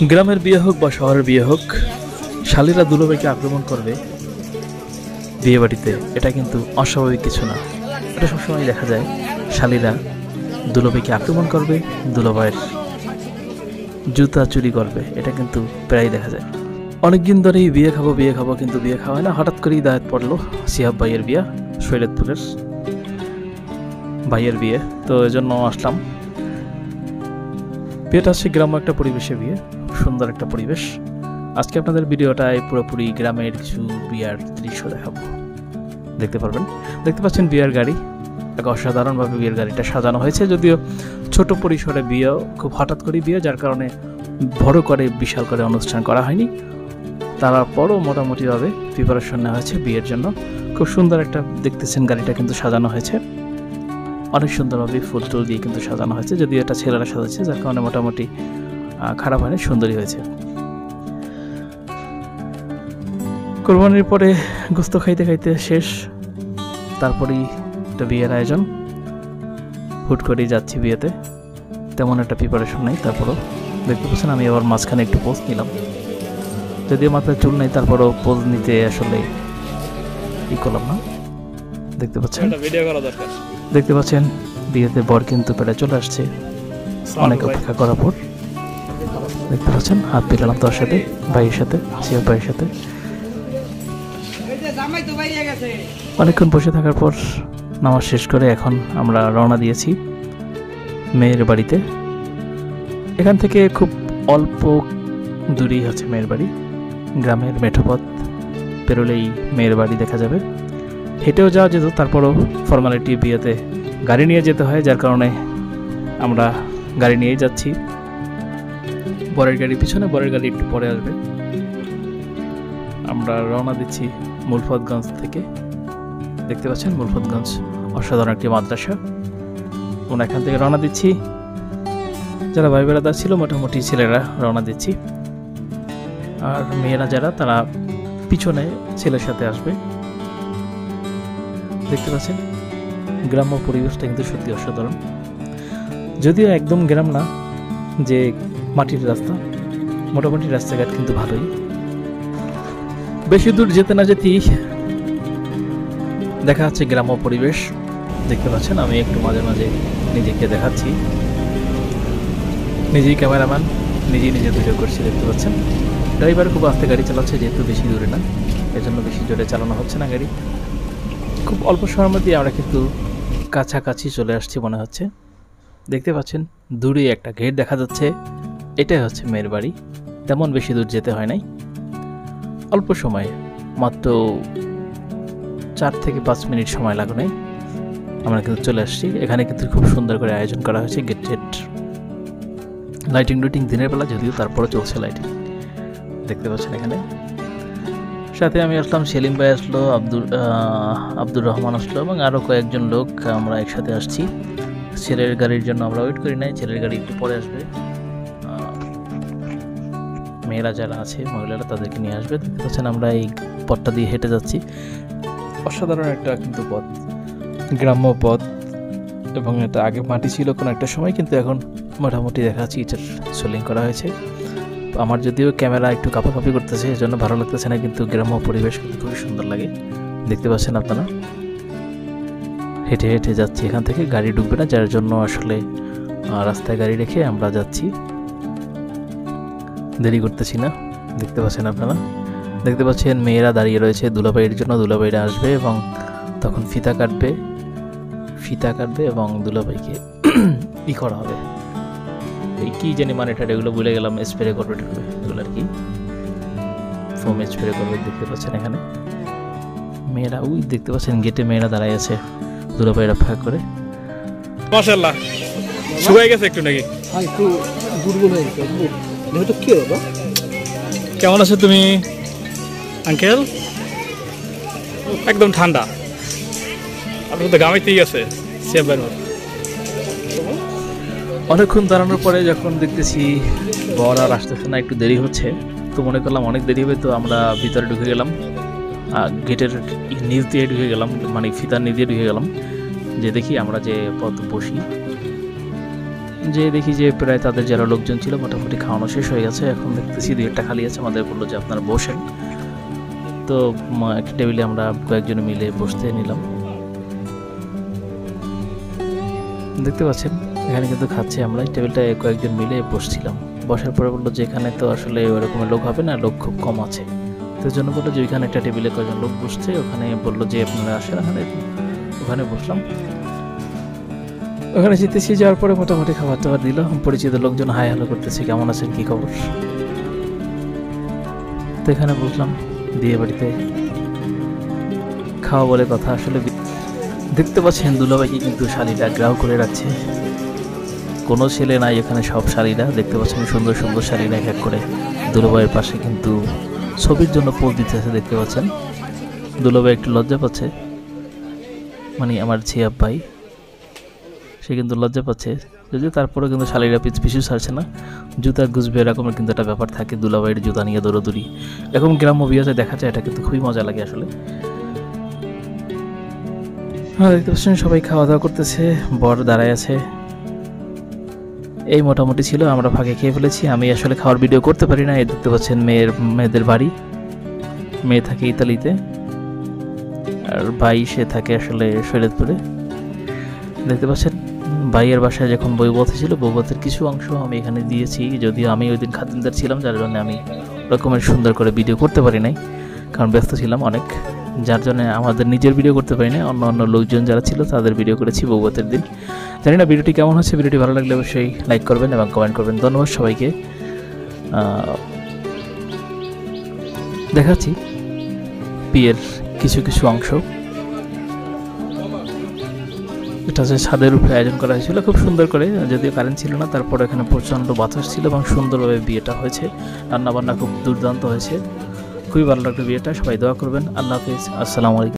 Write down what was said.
গ্রামের বিয়ে হোক বা শহরের বিয়ে হোক, শালীরা দুলাভাইকে আক্রমণ করবে বিয়ে বাড়িতে, এটা কিন্তু অস্বাভাবিক কিছু না। এটা সবসময় দেখা যায়, শালীরা দুলাভাইকে আক্রমণ করবে, দুলাভাইয়ের জুতা চুরি করবে, এটা কিন্তু প্রায় দেখা যায়। অনেকদিন ধরেই বিয়ে খাবো কিন্তু বিয়ে খাওয়া হয় না। হঠাৎ করেই দায়িত্ব পড়লো সিহাব ভাইয়ের বিয়ে, শৈরতপুরের ভাইয়ের বিয়ে, তো এজন্য আসলাম। বিয়েটা হচ্ছে গ্রাম্য একটা পরিবেশে বিয়ে, সুন্দর একটা পরিবেশ। আজকে আপনাদের ভিডিওটায় পুরোপুরি গ্রামের কিছু বিয়ার দৃশ্য দেখাবো, দেখতে পারবেন। দেখতে পাচ্ছেন বিয়ের গাড়ি, এক অসাধারণভাবে বিয়ের গাড়িটা সাজানো হয়েছে। যদিও ছোট পরিসরে বিয়ে, খুব হঠাৎ করে বিয়ে, যার কারণে বড় করে বিশাল করে অনুষ্ঠান করা হয়নি। তারপরও মোটামুটিভাবে প্রিপারেশন নেওয়া হয়েছে বিয়ের জন্য। খুব সুন্দর একটা দেখতেছেন গাড়িটা কিন্তু সাজানো হয়েছে, অনেক সুন্দরভাবে ফুল টুল দিয়ে কিন্তু সাজানো হয়েছে। যদিও এটা ছেলেরা সাজাচ্ছে, যার কারণে মোটামুটি খারাপ হয়নি, সুন্দরই হয়েছে। কোরবানির পরে গোস্ত খাইতে খাইতে শেষ, তারপরেই একটা বিয়ের আয়োজন। হুট করেই যাচ্ছি বিয়েতে, তেমন একটা প্রিপারেশন নেই। তারপরও দেখতে পাচ্ছেন আমি আবার মাঝখানে একটু পোজ নিলাম, যদিও মাথায় চুল নেই, তারপরও পোজ নিতে আসলে ই করলাম না। দেখতে পাচ্ছেন দেখতে পাচ্ছেন বিয়েতে বর কিন্তু পেটে চলে আসছে, অনেক অপেক্ষা করার পর। দেখতে পাচ্ছেন হাত মিলালাম তোর সাথে, ভাইয়ের সাথে, সিয়াব ভাইয়ের সাথে। অনেকক্ষণ বসে থাকার পর নামাজ শেষ করে এখন আমরা রওনা দিয়েছি মেয়ের বাড়িতে। এখান থেকে খুব অল্প দূরেই হচ্ছে মেয়ের বাড়ি। গ্রামের মেঠোপথ পেরোলেই মেয়ের বাড়ি দেখা যাবে। হেঁটেও যাওয়া যেত, তারপরও ফর্মালিটি বিয়েতে গাড়ি নিয়ে যেতে হয়, যার কারণে আমরা গাড়ি নিয়েই যাচ্ছি। বরের গাড়ি পিছনে, বরের গাড়ি একটু পরে আসবে। আমরা রওনা দিচ্ছি মুলফতগঞ্জ থেকে। দেখতে পাচ্ছেন মুলফতগঞ্জ অসাধারণ একটি মাদ্রাসা। আমরা এখান থেকে রওনা দিচ্ছি। যারা ভাই বেড়াদার ছিল মোটামুটি ছেলেরা রওনা দিচ্ছি, আর মেয়েরা যারা তারা পিছনে ছেলের সাথে আসবে। দেখতে পাচ্ছেন গ্রাম্য পরিবেশটা কিন্তু সত্যি অসাধারণ। যদিও একদম গ্রাম না, যে মাটির রাস্তা, মোটামুটি রাস্তাঘাট কিন্তু ভালোই। বেশি দূর যেতে না যেতেই দেখা যাচ্ছে গ্রাম্য পরিবেশ। দেখতে পাচ্ছেন আমি একটু মাঝে মাঝে নিজেকে দেখাচ্ছি, নিজেই ক্যামেরাম্যান, নিজে ভিডিও করছি। দেখতে পাচ্ছেন ড্রাইভার খুব আস্তে গাড়ি চালাচ্ছে, যেহেতু বেশি দূরে না, এজন্য বেশি জোরে চালানো হচ্ছে না গাড়ি। খুব অল্প সময়ের মধ্যে আমরা কিন্তু কাছাকাছি চলে আসছি মনে হচ্ছে। দেখতে পাচ্ছেন দূরে একটা গেট দেখা যাচ্ছে, এটাই হচ্ছে মেয়ের বাড়ি। তেমন বেশি দূর যেতে হয় নাই, অল্প সময়ে, মাত্র 4 থেকে 5 মিনিট সময় লাগে নাই, আমরা কিন্তু চলে আসছি। এখানে কিন্তু খুব সুন্দর করে আয়োজন করা হয়েছে, গেট লাইটিং দিনের বেলা, যদিও তারপরে চলছে লাইটিং। দেখতে পাচ্ছেন এখানে সাথে আমি আসলাম, সেলিম ভাই আসলো, আব্দুর রহমান আসলো, এবং আরও কয়েকজন লোক আমরা একসাথে আসছি। ছেলের গাড়ির জন্য আমরা ওয়েট করি নাই, ছেলের গাড়ি একটু পরে আসবে। মেয়েরা যারা আছে, মহিলারা, তাদেরকে নিয়ে আসবে। দেখতে পাচ্ছেন আমরা এই পথটা দিয়ে হেঁটে যাচ্ছি, অসাধারণ একটা কিন্তু পথ, গ্রাম্য পথ। এবং এটা আগে মাটি ছিল কোনো একটা সময়, কিন্তু এখন মোটামুটি দেখা যাচ্ছে ইটের সোলিং করা হয়েছে। আমার যদিও ক্যামেরা একটু কাঁপাকাঁপি করতেছে, এই জন্য ভালো লাগতেছে না, কিন্তু গ্রাম্য পরিবেশ কিন্তু খুবই সুন্দর লাগে। দেখতে পাচ্ছেন আপনারা, হেঁটে হেঁটে যাচ্ছি, এখান থেকে গাড়ি ঢুকবে না, যার জন্য আসলে রাস্তায় গাড়ি রেখে আমরা যাচ্ছি, দেরি করতেছি না। দেখতে পাচ্ছেন আপনারা, দেখতে পাচ্ছেন মেয়েরা দাঁড়িয়ে রয়েছে দুলাভাইয়ের জন্য। দুলাভাইরা আসবে এবং তখন ফিতা কাটবে এবং দুলাভাইকে ই করা হবে, এই কি জানি মানে এটা, এগুলো ভুলে গেলাম, স্প্রে করবে এগুলো আর কি, ফোম স্প্রে করবে। দেখতে পাচ্ছেন এখানে মেয়েরা, ওই দেখতে পাচ্ছেন গেটে মেয়েরা দাঁড়ায় আছে, দুলাভাইরা ফাঁকা করে। মাশাআল্লাহ শুকায় গেছে একটু নাকি? হ্যাঁ, একটু দুর্বল হয়ে গেছে। এটা কি বাবা, কেমন আছো তুমি আঙ্কেল? একদম ঠান্ডা, আপনার তো গামিতেই আছে। অনেকক্ষণ দাঁড়ানোর পরে যখন দেখতেছি বর আর আসতেছে না, একটু দেরি হচ্ছে, তো মনে করলাম অনেক দেরি হবে, তো আমরা ভিতরে ঢুকে গেলাম, গেটের নিচ দিয়ে ঢুকে গেলাম, মানে ফিতার নিচ দিয়ে ঢুকে গেলাম, যে দেখি আমরা যে পথ বসি। যে দেখি যে প্রায় তাদের যারা লোকজন ছিল মোটামুটি খাওয়ানো শেষ হয়ে গেছে। এখন দেখতেছি 2-1টা খালি আছে। আমাদের বললো যে আপনারা বসেন। তো একটা টেবিলে আমরা কয়েকজন মিলে বসতে নিলাম। দেখতে পাচ্ছেন এখানে কিন্তু খাচ্ছি আমরা। এই টেবিলটায় কয়েকজন মিলে বসছিলাম। বসার পরে বললো যে এখানে তো আসলে ওরকমের লোক হবে না, লোক খুব কম আছে। তো এই জন্য বললো যে ওইখানে একটা টেবিলে কয়েকজন লোক বসছে, ওখানে বললো যে আপনারা আসেন। ওখানে বসলাম। ওখানে যেতেছি, যাওয়ার পরে মোটামুটি খাবার টাবার দিল। পরিচিত লোকজন হাই হ্যালো করতেছে, কেমন আছেন, কী খবর। তো এখানে বসলাম। বিয়ে বাড়িতে খাওয়া বলে কথা। আসলে দেখতে পাচ্ছেন দুলাভাইকে কিন্তু শাড়িটা গ্রাউ করে রাখছে। কোনো ছেলে নাই এখানে, সব শাড়িরা দেখতে পাচ্ছেন সুন্দর সুন্দর শাড়িরা এক এক করে। দুলাভাইয়ের পাশে কিন্তু ছবির জন্য পোজ দিতেছে। দেখতে পাচ্ছেন দুলাভাই একটু লজ্জা পাচ্ছে, মানে আমার ছিয়াব ভাই, সে কিন্তু লজ্জা পাচ্ছে। যদিও তারপরে কিন্তু শাড়িরা পিছু ছাড়ছে না, জুতা গুজবে এরকমের কিন্তু একটা ব্যাপার থাকে। দুলাভাইয়ের জুতা নিয়ে দৌড়াদৌড়ি এরকম গ্রাম্য বিয়েতে দেখা যায়, এটা কিন্তু খুবই মজা লাগে আসলে। হ্যাঁ, দেখতে পাচ্ছেন সবাই খাওয়া দাওয়া করতেছে, বর দাঁড়ায় আছে। এই মোটামুটি ছিল, আমরা ফাঁকে খেয়ে ফেলেছি। আমি আসলে খাওয়ার ভিডিও করতে পারি না। এই দেখতে পাচ্ছেন মেয়েদের বাড়ি। মেয়ে থাকে ইতালিতে, আর ভাই সে থাকে আসলে শরীয়তপুরে। দেখতে পাচ্ছেন ভাইয়ের বাসায় যখন বৌভাত ছিল, বৌভাতের কিছু অংশ আমি এখানে দিয়েছি। যদিও আমি ওই দিন খাতিরদার ছিলাম, যার জন্য আমি রকমের সুন্দর করে ভিডিও করতে পারি নাই, কারণ ব্যস্ত ছিলাম অনেক, যার জন্য আমাদের নিজের ভিডিও করতে পারি না। অন্য লোকজন যারা ছিল তাদের ভিডিও করেছি বৌভাতের দিন। জানি না ভিডিওটি কেমন হচ্ছে। ভিডিওটি ভালো লাগলে অবশ্যই লাইক করবেন এবং কমেন্ট করবেন। ধন্যবাদ সবাইকে। দেখাচ্ছি বিয়ের কিছু কিছু অংশ। এটা হচ্ছে ছাদের উপরে আয়োজন করা হয়েছিল খুব সুন্দর করে, যদিও কারেন্ট ছিল না, তারপর এখানে প্রচণ্ড বাতাস ছিল এবং সুন্দরভাবে বিয়েটা হয়েছে। রান্নাবান্না খুব দুর্দান্ত হয়েছে, খুবই ভালো লাগলো বিয়েটা। সবাই দোয়া করবেন। আল্লাহ হাফিজ, আসসালামু আলাইকুম।